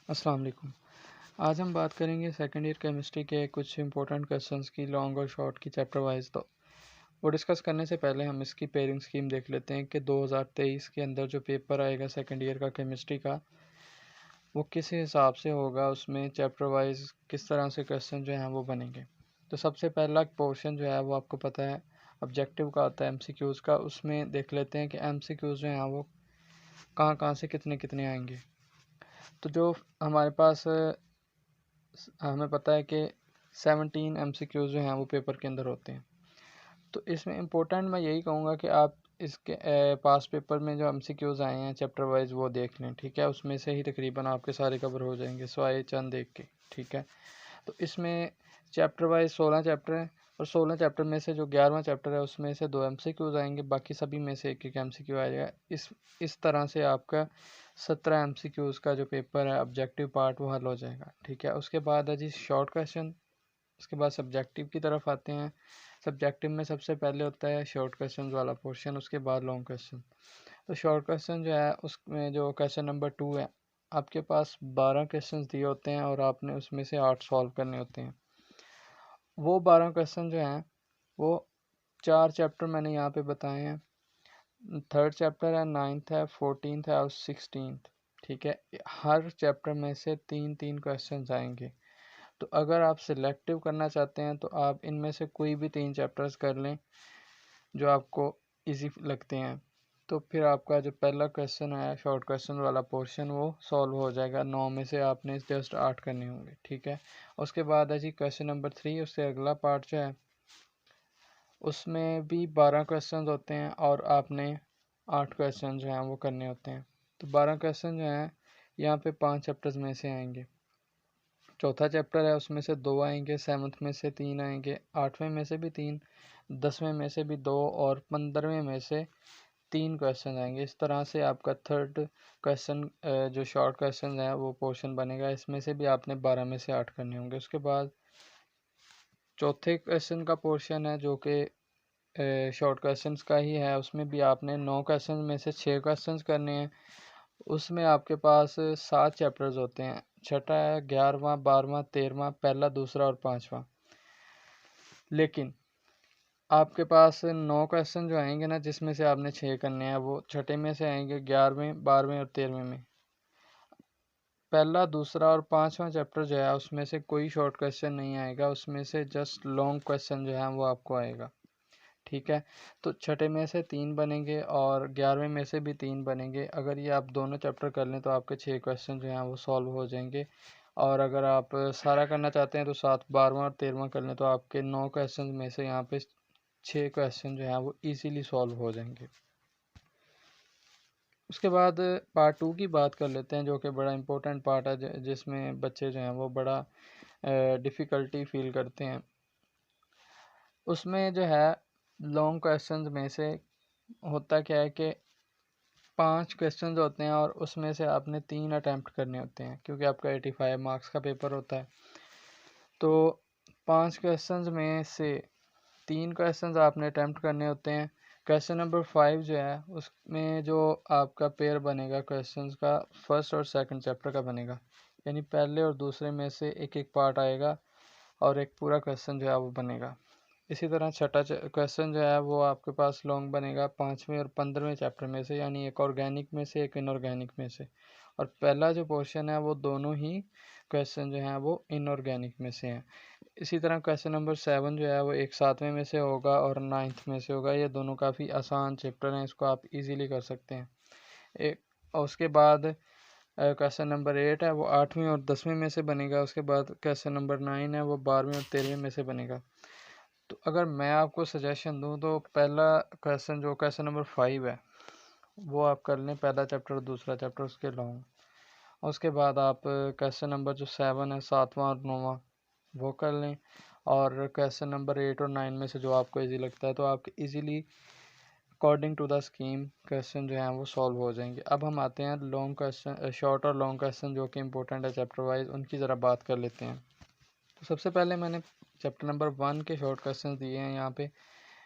अस्सलाम वालेकुम। आज हम बात करेंगे सेकंड ईयर केमिस्ट्री के कुछ इंपॉर्टेंट क्वेश्चंस की, लॉन्ग और शॉर्ट की, चैप्टर वाइज। तो वो डिस्कस करने से पहले हम इसकी पेयरिंग स्कीम देख लेते हैं कि 2023 के अंदर जो पेपर आएगा सेकंड ईयर का केमिस्ट्री का, वो किस हिसाब से होगा, उसमें चैप्टर वाइज किस तरह से क्वेश्चन जो हैं वो बनेंगे। तो सबसे पहला पोर्शन जो है वो आपको पता है ऑब्जेक्टिव का होता है, एमसीक्यूज़ का। उसमें देख लेते हैं कि एमसीक्यूज़ जो हैं वो कहाँ कहाँ से कितने कितने आएंगे। तो जो हमारे पास हमें पता है कि 17 एमसीक्यूज़ जो हैं वो पेपर के अंदर होते हैं। तो इसमें इम्पोर्टेंट मैं यही कहूँगा कि आप इसके पास पेपर में जो एमसीक्यूज़ आए हैं चैप्टर वाइज वो देख लें, ठीक है। उसमें से ही तकरीबन आपके सारे कवर हो जाएंगे सवाए चंद देख के, ठीक है। तो इसमें चैप्टर वाइज 16 चैप्टर हैं और 16 चैप्टर में से जो 11वां चैप्टर है उसमें से 2 एमसीक्यूज़ आएंगे, बाकी सभी में से एक एक एमसीक्यू आएगा। इस तरह से आपका 17 एमसीक्यूज़ का जो पेपर है ऑब्जेक्टिव पार्ट वो हल हो जाएगा, ठीक है। उसके बाद है जी शॉर्ट क्वेश्चन। उसके बाद सब्जेक्टिव की तरफ आते हैं। सब्जेक्टिव में सबसे पहले होता है शॉर्ट क्वेश्चन वाला पोर्शन, उसके बाद लॉन्ग क्वेश्चन। तो शॉर्ट क्वेश्चन जो है उसमें जो क्वेश्चन नंबर 2 है, आपके पास 12 क्वेश्चन दिए होते हैं और आपने उसमें से 8 सॉल्व करने होते हैं। वो 12 क्वेश्चन जो हैं वो 4 चैप्टर मैंने यहाँ पे बताए हैं। थर्ड चैप्टर है, 9th है, 14th है और 16th, ठीक है। हर चैप्टर में से 3-3 क्वेश्चन आएंगे। तो अगर आप सिलेक्टिव करना चाहते हैं तो आप इनमें से कोई भी 3 चैप्टर्स कर लें जो आपको इजी लगते हैं। तो फिर आपका जो पहला क्वेश्चन है शॉर्ट क्वेश्चन वाला पोर्शन वो सॉल्व हो जाएगा। 9 में से आपने जस्ट 8 करने होंगे, ठीक है। उसके बाद है जी क्वेश्चन नंबर 3। उससे अगला पार्ट जो है उसमें भी 12 क्वेश्चन होते हैं और आपने 8 क्वेश्चन जो हैं वो करने होते हैं। तो 12 क्वेश्चन जो हैं यहाँ पे 5 चैप्टर्स में से आएंगे। चौथा चैप्टर है उसमें से 2 आएंगे, 7th में से 3 आएंगे, 8वें में से भी 3, 10वें में से भी 2 और 15वें में से 3 क्वेश्चन आएंगे। इस तरह से आपका थर्ड क्वेश्चन जो शॉर्ट क्वेश्चन है वो पोर्शन बनेगा। इसमें से भी आपने 12 में से 8 करने होंगे। उसके बाद चौथे क्वेश्चन का पोर्शन है जो कि शॉर्ट क्वेश्चंस का ही है। उसमें भी आपने 9 क्वेश्चन में से 6 क्वेश्चंस करने हैं। उसमें आपके पास 7 चैप्टर्स होते हैं। छठा है, 11वां, 12वां, 13वां, पहला, दूसरा और 5वां। लेकिन आपके पास 9 क्वेश्चन जो आएंगे ना, जिसमें से आपने 6 करने हैं, वो छठे में से आएंगे, 11वें, 12वें और 13वें में। पहला, दूसरा और 5वां चैप्टर जो है उसमें से कोई शॉर्ट क्वेश्चन नहीं आएगा, उसमें से जस्ट लॉन्ग क्वेश्चन जो है वो आपको आएगा, ठीक है। तो छठे में से 3 बनेंगे और 11वें में से भी 3 बनेंगे। अगर ये आप दोनों चैप्टर कर लें तो आपके 6 क्वेश्चन जो हैं वो सॉल्व हो जाएंगे। और अगर आप सारा करना चाहते हैं तो 7, 12वां और 13वां कर लें तो आपके 9 क्वेश्चन में से यहाँ पे 6 क्वेश्चन जो हैं वो इजीली सॉल्व हो जाएंगे। उसके बाद पार्ट 2 की बात कर लेते हैं, जो कि बड़ा इंपॉर्टेंट पार्ट है, जिसमें बच्चे जो हैं वो बड़ा डिफ़िकल्टी फील करते हैं। उसमें जो है लॉन्ग क्वेश्चंस में से होता क्या है कि 5 क्वेश्चन होते हैं और उसमें से आपने 3 अटैम्प्ट करने होते हैं, क्योंकि आपका 85 मार्क्स का पेपर होता है। तो 5 क्वेश्चन में से 3 क्वेश्चन आपने अटैम्प्ट करने होते हैं। क्वेश्चन नंबर 5 जो है उसमें जो आपका पेयर बनेगा क्वेश्चन का, फर्स्ट और सेकंड चैप्टर का बनेगा, यानी पहले और दूसरे में से एक एक पार्ट आएगा और एक पूरा क्वेश्चन जो है वो बनेगा। इसी तरह छठा क्वेश्चन जो है वो आपके पास लॉन्ग बनेगा 5वें और 15वें चैप्टर में से, यानी एक ऑर्गेनिक में से एक इनऑर्गेनिक में से। और पहला जो पोर्शन है वो दोनों ही क्वेश्चन जो हैं वो इनऑर्गेनिक में से हैं। इसी तरह क्वेश्चन नंबर 7 जो है वो एक 7वें में से होगा और 9th में से होगा। ये दोनों काफ़ी आसान चैप्टर हैं, इसको आप इजीली कर सकते हैं। एक और उसके बाद क्वेश्चन नंबर 8 है वो 8वीं और 10वीं में से बनेगा। उसके बाद क्वेश्चन नंबर 9 है वो 12वीं और 13वीं में से बनेगा। तो अगर मैं आपको सजेशन दूं तो पहला क्वेश्चन जो क्वेश्चन नंबर 5 है वो आप कर लें, पहला चैप्टर दूसरा चैप्टर उसके लॉन्ग। और उसके बाद आप क्वेश्चन नंबर जो 7 है, 7वां और 9वां, वो कर लें। और क्वेश्चन नंबर 8 और 9 में से जो आपको इजी लगता है तो आप easily according to the scheme question जो हैं वो सॉल्व हो जाएंगे। अब हम आते हैं लॉन्ग क्वेश्चन, शॉर्ट और लॉन्ग क्वेश्चन जो कि इंपॉर्टेंट है चैप्टर वाइज, उनकी ज़रा बात कर लेते हैं। तो सबसे पहले मैंने चैप्टर नंबर 1 के शॉर्ट क्वेश्चन दिए हैं यहाँ पे।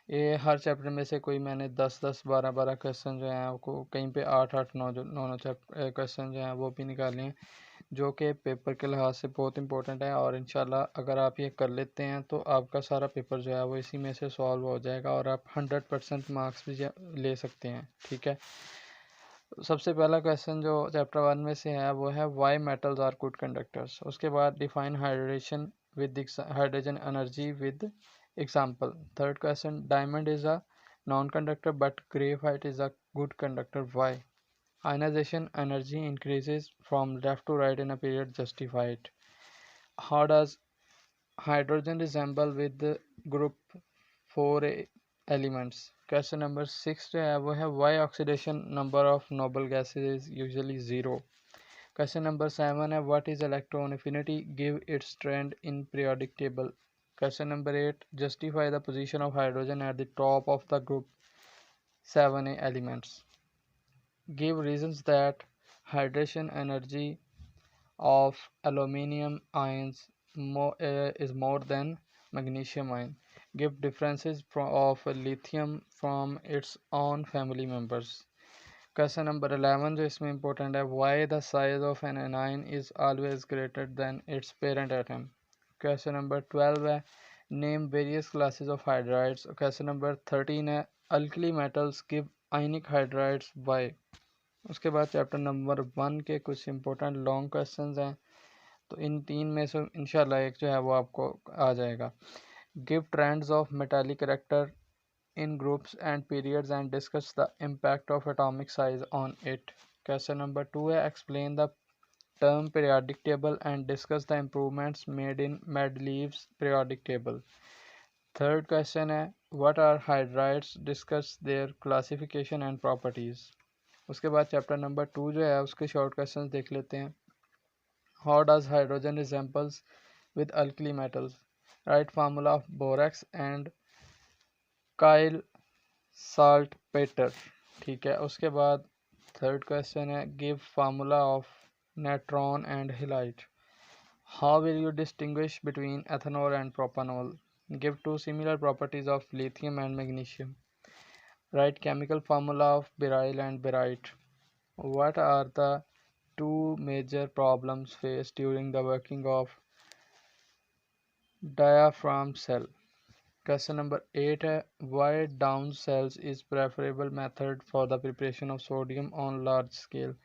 ये हर चैप्टर में से कोई मैंने 10-10, 12-12 क्वेश्चन जो हैं आपको कहीं पे 8-8, 9 जो 9 क्वेश्चन जो हैं वो भी निकाले हैं। जो कि पेपर के लिहाज से बहुत इंपॉर्टेंट है, और इंशाल्लाह अगर आप ये कर लेते हैं तो आपका सारा पेपर जो है वो इसी में से सॉल्व हो जाएगा और आप 100% मार्क्स भी ले सकते हैं। ठीक है, सबसे पहला क्वेश्चन जो चैप्टर 1 में से है वो है why metals are good conductors. उसके बाद define hydration with hydrogen energy with example. Third question diamond is a non conductor but graphite is a good conductor, why? Ionization energy increases from left to right in a period, justified. How does hydrogen resemble with the group 4 elements? Question number 6 जो है वो है why oxidation number of noble gases is usually 0. Question number 7 है what is electron affinity, give its trend in periodic table. Question number 8 justify the position of hydrogen at the top of the group 7a elements. Give reasons that hydration energy of aluminium ions is more than magnesium ion. Give differences of lithium from its own family members. Question number 11 जो इसमें important है, why the size of an anion is always greater than its parent atom. Question number 12 है, name various classes of hydrides. Question number 13 है, alkali metals give ionic hydrides, why? उसके बाद chapter number 1 के कुछ important long questions हैं, तो इन तीन में से इंशाल्लाह एक जो है वो आपको आ जाएगा। Give trends of metallic character in groups and periods and discuss the impact of atomic size on it. Question number 2 है explain the term periodic table and discuss the improvements made in Mendeleev's periodic table. Third question है what are hydrides, discuss their classification and properties. उसके बाद chapter number 2 जो है उसके short questions देख लेते हैं। How does hydrogen resembles with alkali metals, write formula of borax and Chile saltpetre. ठीक है, उसके बाद थर्ड क्वेश्चन है give formula of natron and halite. How will you distinguish between ethanol and propanol, give two similar properties of lithium and magnesium, write chemical formula of beryl and barite. What are the two major problems faced during the working of diaphragm cell? Question number 8 है why down cells is preferable method for the preparation of sodium on large scale.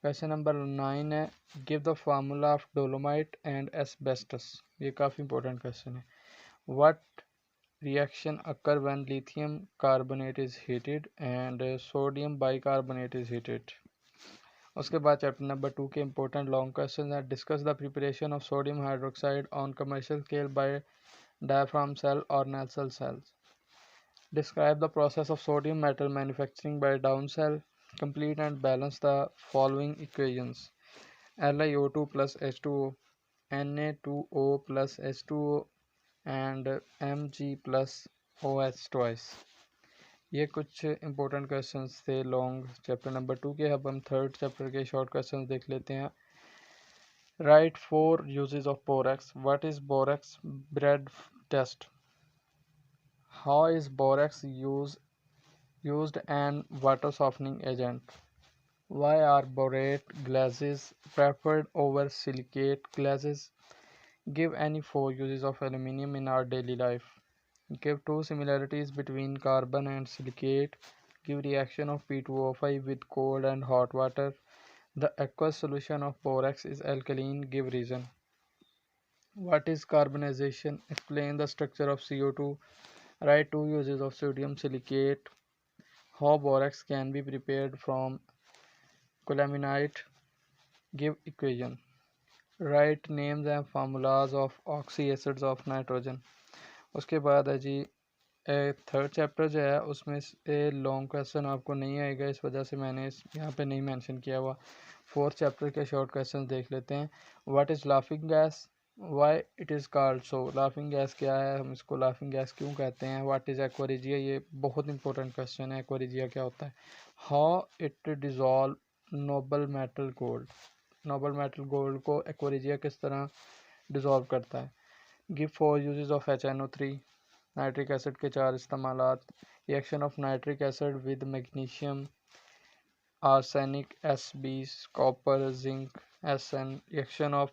Question number 9 है give the formula of dolomite and asbestos. ये काफ़ी important question है. What reaction occur when lithium carbonate is heated and sodium bicarbonate is heated? उसके बाद chapter number 2 के important long question है discuss the preparation of sodium hydroxide on commercial scale by diaphragm cell और Nelson cells. Describe the process of sodium metal manufacturing by Down cell, complete and balance the following equations LiO2 plus H2O, Na2O plus H2O and Mg plus OH twice। ये कुछ important questions थे long chapter number 2 के। अब हम third chapter के short questions देख लेते हैं। Write 4 uses of borax, what is borax bread test, how is borax used an water softening agent, why are borate glasses preferred over silicate glasses, give any 4 uses of aluminium in our daily life, give two similarities between carbon and silicate, give reaction of P2O5 with cold and hot water, the aqueous solution of borax is alkaline, give reason. What is carbonization, explain the structure of CO2, write two uses of sodium silicate, how borax can be prepared from colaminite, give equation, write names and formulas of oxy acids of nitrogen। उसके बाद है जी third chapter जो है उसमें से long question आपको नहीं आएगा, इस वजह से मैंने इस यहाँ पे नहीं मेंशन किया हुआ। फोर्थ चैप्टर के शॉर्ट क्वेश्चन देख लेते हैं। What is laughing gas, why it is called so, laughing gas क्या है, हम इसको लाफिंग गैस क्यों कहते हैं। व्हाट इज़ एक्वारिजिया, ये बहुत इंपॉर्टेंट क्वेश्चन है, एक्वारिजिया क्या होता है। How it dissolve noble metal gold, noble metal gold को एक्वारिजिया किस तरह डिज़ोल्व करता है। Give 4 uses of HNO3, nitric acid के 4 इस्तेमालात, reaction of nitric acid with magnesium, arsenic, SB, copper, zinc SN, reaction of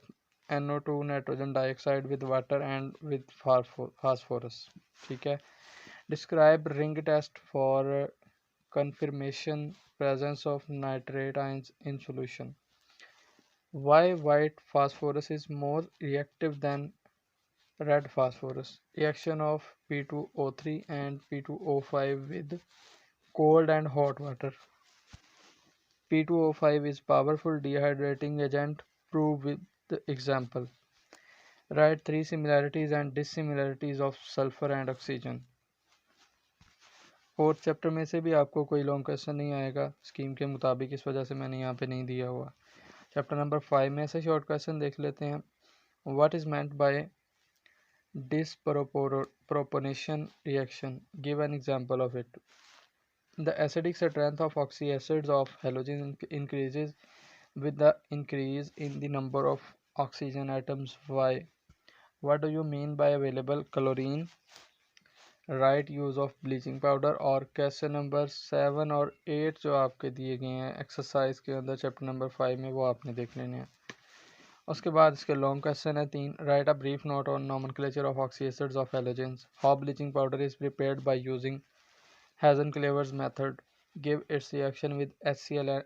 NO2 nitrogen dioxide with water and with phosphorus. ठीक है. Describe ring test for confirmation presence of nitrate ions in solution. Why white phosphorus is more reactive than red phosphorus? Reaction of P2O3 and P2O5 with cold and hot water. P2O5 is powerful dehydrating agent. Prove with the example. Write three similarities and dissimilarities of sulfur and oxygen. Fourth chapter में से भी आपको कोई long question नहीं आएगा scheme के मुताबिक, इस वजह से मैंने यहाँ पे नहीं दिया हुआ. चैप्टर नंबर 5 में से शॉर्ट क्वेश्चन देख लेते हैं. What is meant bye disproportionation reaction? Give an example of it. The acidic strength of oxyacids of halogen increases with the increase in the number of oxygen atoms. Why? What do you mean by available chlorine? Right use of bleaching powder. और question number 7 और 8 जो आपके दिए गए हैं exercise के अंदर chapter number 5 में, वो आपने देख लेने हैं. उसके बाद इसके लॉन्ग क्वेश्चन है 3. Write a brief note on nomenclature of oxyacids of halogens. How bleaching powder is prepared by using Hazen-Claver's method. Give its reaction with HCl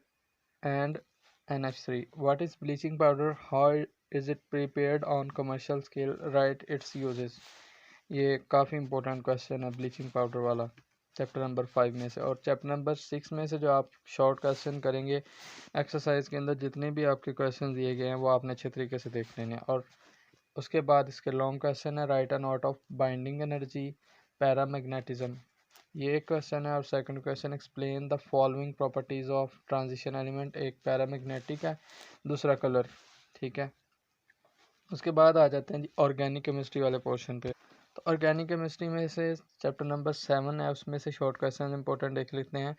and NH3. What is bleaching powder? How is it prepared on commercial scale? Write its uses. ये काफ़ी important question है bleaching powder वाला chapter number 5 में से. और chapter number 6 में से जो आप शॉर्ट क्वेश्चन करेंगे एक्सरसाइज के अंदर, जितने भी आपके क्वेश्चन दिए गए हैं वो आपने अच्छे तरीके से देख लेने हैं. और उसके बाद इसके लॉन्ग क्वेश्चन है. Right a note of binding energy paramagnetism. ये एक क्वेश्चन है. और second question, explain the following properties of transition element. एक पैरामैग्नेटिक है, दूसरा कलर. ठीक है. उसके बाद आ जाते हैं जी ऑर्गेनिक केमिस्ट्री वाले पोर्शन पे. तो ऑर्गेनिक केमिस्ट्री में से चैप्टर नंबर 7 है, उसमें से शॉर्ट क्वेश्चन इंपॉर्टेंट देख लेते हैं.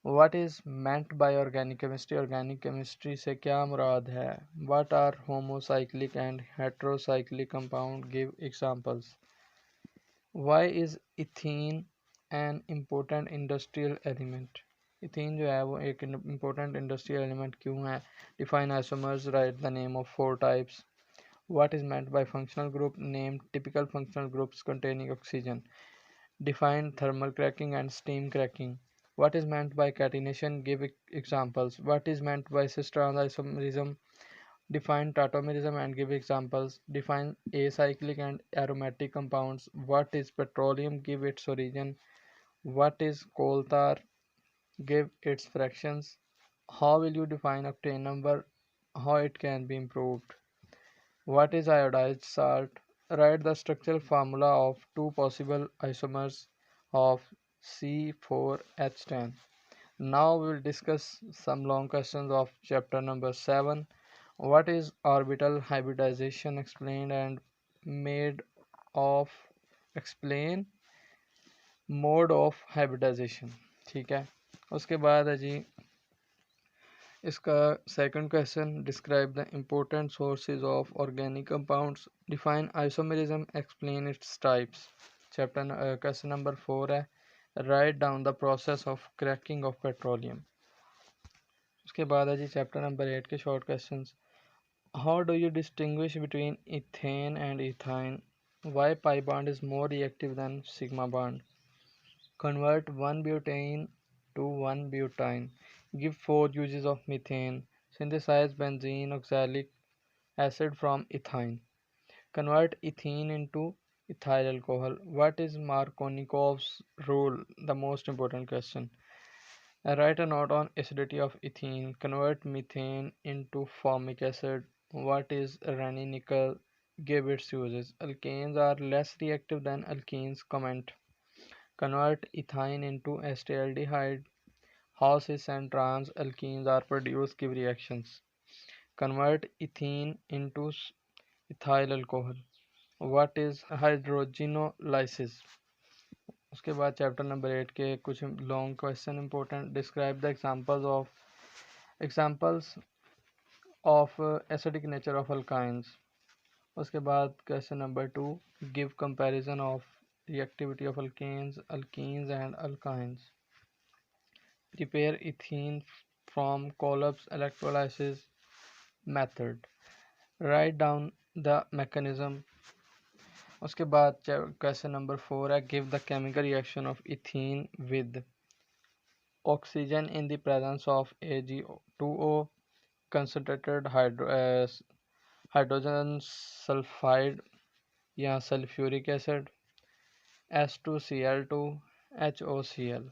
What is meant by organic chemistry? Organic chemistry से क्या मुराद है? What are homocyclic and heterocyclic compound? Give examples. Why is ethene an important industrial element? Ethene जो है वो एक इम्पोर्टेंट इंडस्ट्रियल एलिमेंट क्यों है? Define isomers. Write the name of 4 types. What is meant by functional group? Name typical functional groups containing oxygen. Define thermal cracking and steam cracking. What is meant by catenation? Give examples. What is meant by cis-trans isomerism? Define tautomerism and give examples. Define acyclic and aromatic compounds. What is petroleum? Give its origin. What is coal tar? Give its fractions. How will you define octane number? How it can be improved? What is iodized salt? Write the structural formula of two possible isomers of C4H10. Now we will discuss some long questions of chapter number 7. What is orbital hybridization? Explained and made of explain mode of hybridization. ठीक है. उसके बाद है जी इसका second question, describe the important sources of organic compounds. Define isomerism. Explain its types. Chapter question number 4 है. Write down the process of cracking of petroleum. उसके बाद है जी चैप्टर नंबर 8 के short questions. How do you distinguish between ethane and ethyne? Why pi bond is more reactive than sigma bond? Convert 1-butane to 1-butene. Give 4 uses of methane. Synthesize benzene oxalic acid from ethine. Convert ethene into ethyl alcohol. What is Markovnikov's rule? The most important question. Write a note on acidity of ethene. Convert methane into formic acid. What is Rennie-Nickel? Give its uses. Alkanes are less reactive than alkenes. Comment. Convert ethine into acetaldehyde. How cis and trans alkenes are produced? Give reactions. Convert ethene into ethyl alcohol. What is hydrogenolysis? उसके बाद chapter number 8 के कुछ long question important. Describe the examples of acidic nature of alkynes. उसके बाद question number 2, give comparison of reactivity of alkanes, alkenes and alkynes. Prepare ethene from Kolb's electrolysis. Method. Write down the mechanism. उसके बाद question number 4 है give the chemical reaction of ethene with oxygen in the presence of AgO concentrated hydrogen sulfide या sulphuric acid S2Cl2 HOCl।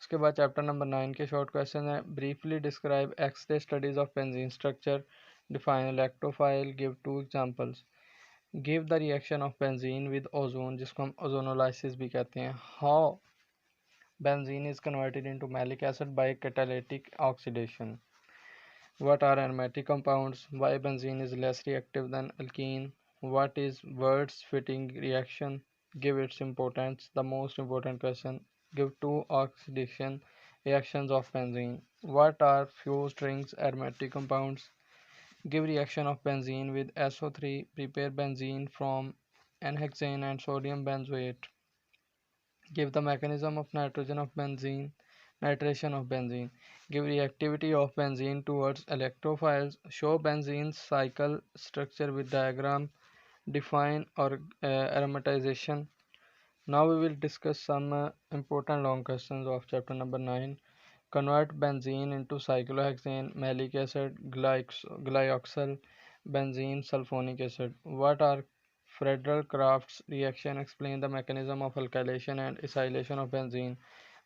उसके बाद chapter number 9 के short question है briefly describe X-ray studies of benzene structure, define electrophile, give two examples. Give the reaction of benzene with ozone जिसको हम ozonolysis भी कहते हैं। How benzene is converted into maleic acid by catalytic oxidation. What are aromatic compounds? Why benzene is less reactive than alkene? What is Wurtz fitting reaction? Give its importance. The most important question. Give two oxidation reactions of benzene. What are fused rings aromatic compounds? Give reaction of benzene with SO3. Prepare benzene from N-hexane and sodium benzoate. Give the mechanism of nitration of benzene. Give reactivity of benzene towards electrophiles. Show benzene's cycle structure with diagram. Define or aromatization. Now we will discuss some important long questions of chapter number 9. Convert benzene into cyclohexane, malic acid, glyoxal, benzene, sulfonic acid. What are Friedel-Crafts reaction? Explain the mechanism of alkylation and acylation of benzene.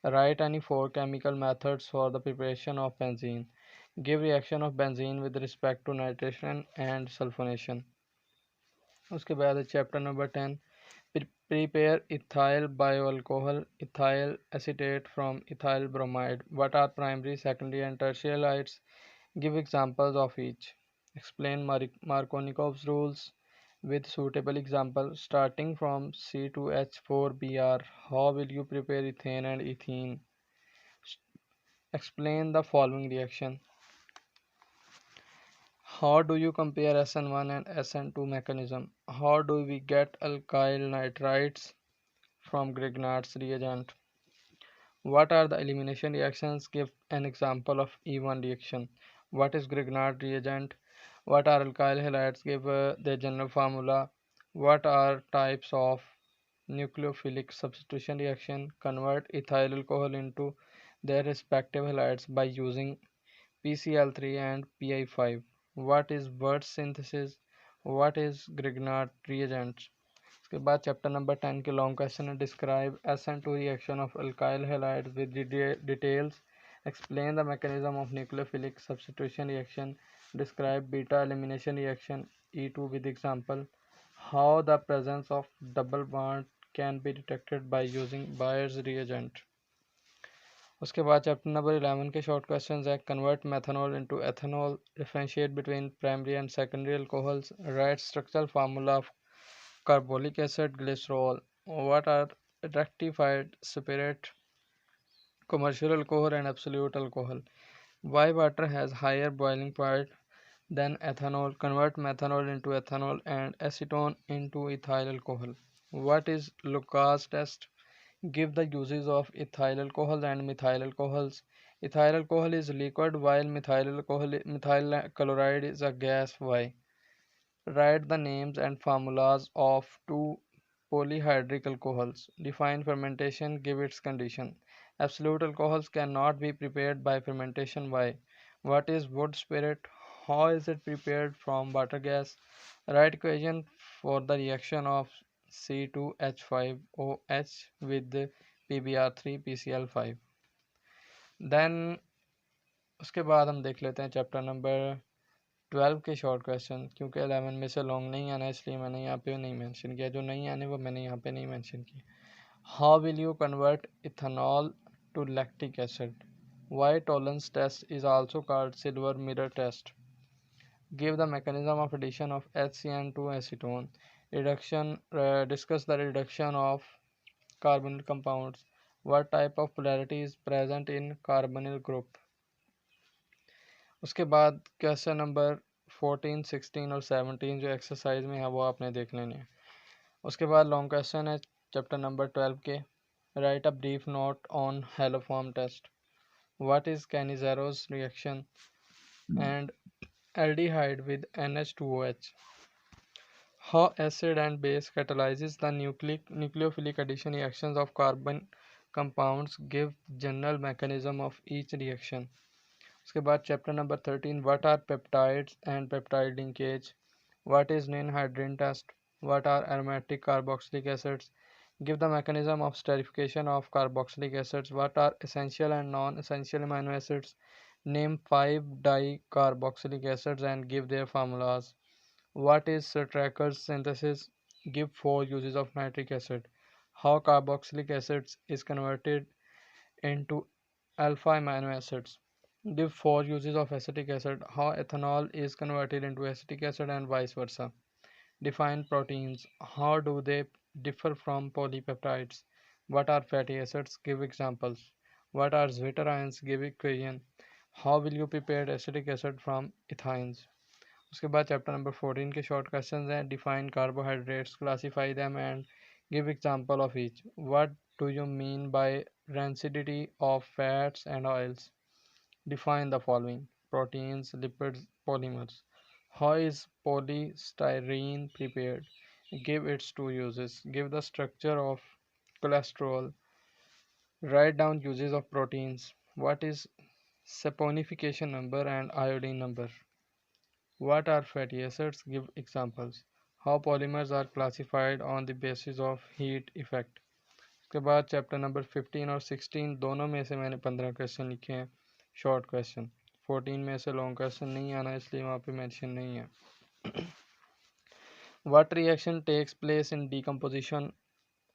Write any four chemical methods for the preparation of benzene. Give reaction of benzene with respect to nitration and sulfonation. उसके बाद है chapter number 10 prepare ethyl bioalcohol ethyl acetate from ethyl bromide. What are primary, secondary and tertiary halides? Give examples of each. Explain Markovnikov's rules with suitable example starting from C2H4Br. How will you prepare ethane and ethene? Explain the following reaction. How do you compare SN1 and SN2 mechanism? How do we get alkyl nitrites from Grignard's reagent? What are the elimination reactions? Give an example of E1 reaction. What is Grignard reagent? What are alkyl halides? Give their general formula. What are types of nucleophilic substitution reaction? Convert ethyl alcohol into their respective halides by using PCl3 and Pi5. What is Wurtz synthesis? What is Grignard reagents? उसके बाद chapter number 10 के long question है describe SN2 reaction of alkyl halides with details explain the mechanism of nucleophilic substitution reaction describe beta elimination reaction E2 with example how the presence of double bond can be detected by using Bayer's reagent. उसके बाद chapter number 11 के short questions है convert methanol into ethanol differentiate between primary and secondary alcohols right structural formula of carbolic acid, glycerol. What are rectified spirit, commercial alcohol and absolute alcohol? Why water has higher boiling point than ethanol? Convert methanol into ethanol and acetone into ethyl alcohol. What is Lucas test? Give the uses of ethyl alcohol and methyl alcohols. Ethyl alcohol is liquid while methyl chloride is a gas. Why? Write the names and formulas of two polyhydric alcohols. Define fermentation, give its condition. Absolute alcohols cannot be prepared by fermentation. Why? What is wood spirit? How is it prepared from water gas? Write equation for the reaction of C2H5OH with PBr3 PCl5. Then उसके बाद हम देख लेते हैं chapter number 12 के short question क्योंकि 11 में से लॉन्ग नहीं आना इसलिए मैंने यहाँ पे नहीं मेंशन किया जो नहीं आने वो मैंने यहाँ पे नहीं मेंशन किया how will you convert ethanol to lactic acid why Tollens test is also called silver mirror test give the mechanism of addition of HCN to acetone reduction discuss the reduction of carbonyl compounds what type of polarity is present in carbonyl group उसके बाद question number 14, 16 और 17 जो exercise में है वो आपने देख लेने हैं उसके बाद लॉन्ग क्वेश्चन है चैप्टर नंबर 12 के write a brief note on haloform test what is Cannizzaro's reaction and aldehyde with NH2OH. How acid and base catalyzes the nucleophilic addition reactions of carbon compounds. Give general mechanism of each reaction. उसके बाद chapter number 13 what are peptides and peptide linkage, what is ninhydrin test, what are aromatic carboxylic acids, give the mechanism of sterification of carboxylic acids, what are essential and non-essential amino acids, name 5 dicarboxylic acids and give their formulas, what is Straker's synthesis, give 4 uses of nitric acid, how carboxylic acids is converted into alpha amino acids. Give 4 uses of acetic acid, how ethanol is converted into acetic acid and vice versa. Define proteins, how do they differ from polypeptides? What are fatty acids? Give examples. What are zwitterions? Give equation. How will you prepare acetic acid from ethynes? उसके बाद chapter number 14 के short questions हैं. Define carbohydrates, classify them and give example of each. What do you mean by rancidity of fats and oils? Define the following: proteins, lipids, polymers. How is polystyrene prepared? Give its 2 uses. Give the structure of cholesterol. Write down uses of proteins. What is saponification number and iodine number? What are fatty acids? Give examples. How polymers are classified on the basis of heat effect. उसके बाद chapter number 15 और 16 दोनों में से मैंने 15 question लिखे हैं short question. 14 में से लॉन्ग क्वेश्चन नहीं आना इसलिए वहाँ पे मेंशन नहीं है. What reaction takes place in decomposition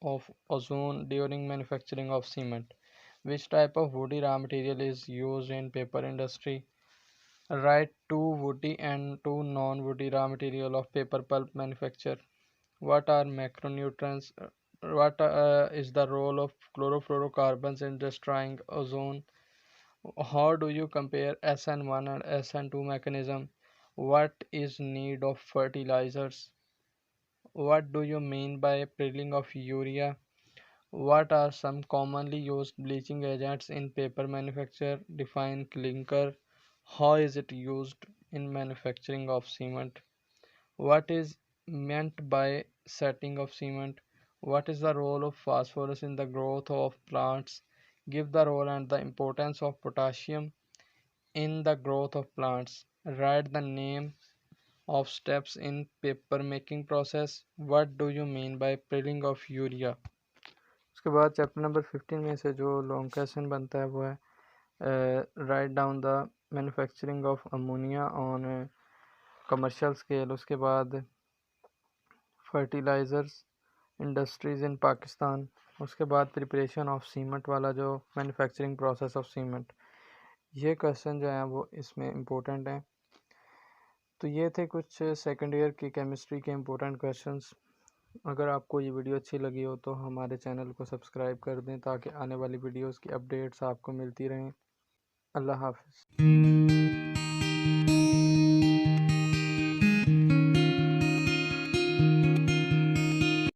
of ozone during manufacturing of cement? Which type of woody raw material is used in paper industry? Write 2 woody and 2 non-woody raw material of paper pulp manufacture. What are macronutrients? What is the role of chlorofluorocarbons in destroying ozone? How do you compare SN1 and SN2 mechanism? What is need of fertilizers? What do you mean by peeling of urea? What are some commonly used bleaching agents in paper manufacture? Define clinker. How is it used in manufacturing of cement? What is meant by setting of cement? What is the role of phosphorus in the growth of plants? Give the role and the importance of potassium in the growth of plants. Write the name of steps in paper making process. What do you mean by peeling of urea? उसके बाद chapter number 15 में से जो long question बनता है वो है write down the manufacturing of ammonia on commercial scale. उसके बाद फर्टिलाइज़र्स इंडस्ट्रीज़ इन पाकिस्तान. उसके बाद प्रिपरेशन ऑफ सीमेंट वाला जो मैन्युफैक्चरिंग प्रोसेस ऑफ सीमेंट. ये क्वेश्चन जो हैं वो इसमें इम्पोर्टेंट हैं. तो ये थे कुछ सेकेंड ईयर की केमिस्ट्री के इम्पोर्टेंट क्वेश्चंस. अगर आपको ये वीडियो अच्छी लगी हो तो हमारे चैनल को सब्सक्राइब कर दें ताकि आने वाली वीडियोस की अपडेट्स आपको मिलती रहें. अल्लाह हाफ़िज़.